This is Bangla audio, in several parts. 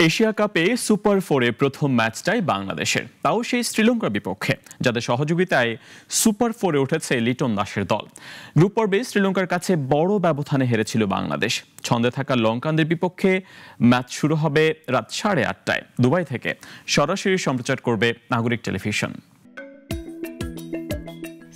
এশিয়া কাপে সুপার 4-এ প্রথম ম্যাচটাই বাংলাদেশের, তাও সেই শ্রীলঙ্কার বিপক্ষে, যাদের সহযোগিতায় সুপার 4-এ উঠেছে লিটন দাসের দল। গ্রুপ পর্বে শ্রীলঙ্কার কাছে বড় ব্যবধানে হেরেছিল বাংলাদেশ। ছন্দে থাকা লঙ্কানদের বিপক্ষে ম্যাচ শুরু হবে রাত 8:30টায়। দুবাই থেকে সরাসরি সম্প্রচার করবে নাগরিক টেলিভিশন।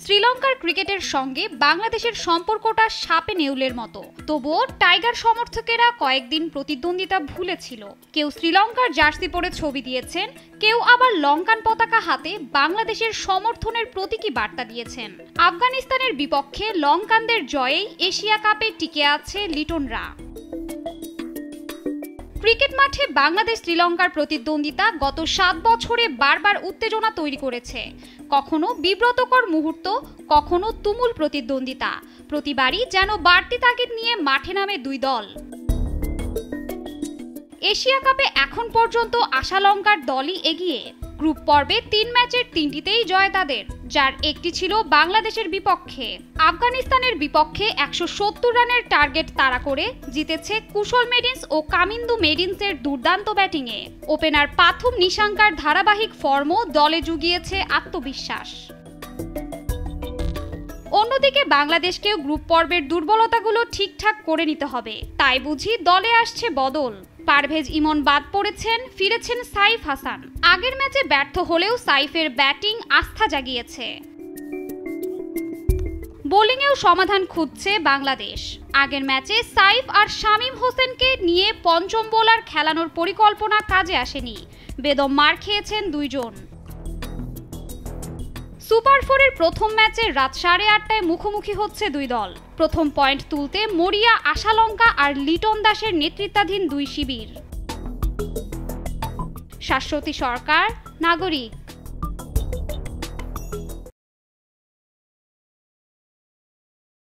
শ্রীলঙ্কার ক্রিকেটের সঙ্গে বাংলাদেশের সম্পর্কটা সাপে নেউলের মতো। তবুও টাইগার সমর্থকেরা কয়েকদিন প্রতিদ্বন্দ্বিতা ভুলেছিল। কেউ শ্রীলঙ্কার জার্সি পরে ছবি দিয়েছেন, কেউ আবার লঙ্কান পতাকা হাতে বাংলাদেশের সমর্থনের প্রতীকী বার্তা দিয়েছেন। আফগানিস্তানের বিপক্ষে লঙ্কানদের জয়েই এশিয়া কাপে টিকে আছে লিটনরা। ক্রিকেট মাঠে বাংলাদেশ শ্রীলঙ্কার প্রতিদ্বন্দ্বিতা গত 7 বছরে বারবার উত্তেজনা তৈরি করেছে। কখনো বিব্রতকর মুহূর্ত, কখনো তুমুল প্রতিদ্বন্দ্বিতা। প্রতিবারই যেন বাড়তি তাগিদ নিয়ে মাঠে নামে দুই দল। এশিয়া কাপে এখন পর্যন্ত আসা লঙ্কার দলই এগিয়ে। গ্রুপ পর্বে 3 ম্যাচের 3টিতেই জয় তাদের, যার একটি ছিল বাংলাদেশের বিপক্ষে। আফগানিস্তানের বিপক্ষে 170 রানের টার্গেট তাড়া করে জিতেছে কুশল মেডিন্স ও কামিন্দু মেডিন্সের দুর্দান্ত ব্যাটিংয়ে। ওপেনার পাথুম নিশাঙ্কার ধারাবাহিক ফর্মও দলে জুগিয়েছে আত্মবিশ্বাস। অন্যদিকে বাংলাদেশকেও গ্রুপ পর্বের দুর্বলতাগুলো ঠিকঠাক করে নিতে হবে। তাই বুঝি দলে আসছে বদল। পারভেজ ইমন বাদ পড়েছেন, ফিরেছেন সাইফ হাসান। আগের ম্যাচে ব্যর্থ হলেও সাইফের ব্যাটিং আস্থা জাগিয়েছে। বোলিংয়েও সমাধান খুঁজছে বাংলাদেশ। আগের ম্যাচে সাইফ আর শামীম হোসেনকে নিয়ে পঞ্চম বোলার খেলানোর পরিকল্পনা কাজে আসেনি। বেদম মার খেয়েছেন দুইজন। সুপার 4-এর প্রথম ম্যাচে রাত 8:30টায় মুখোমুখি হচ্ছে দুই দল। প্রথম পয়েন্ট তুলতে মরিয়া আশালঙ্কা আর লিটন দাসের নেতৃত্বাধীন দুই শিবির। শাশ্বতী সরকার, নাগরিক।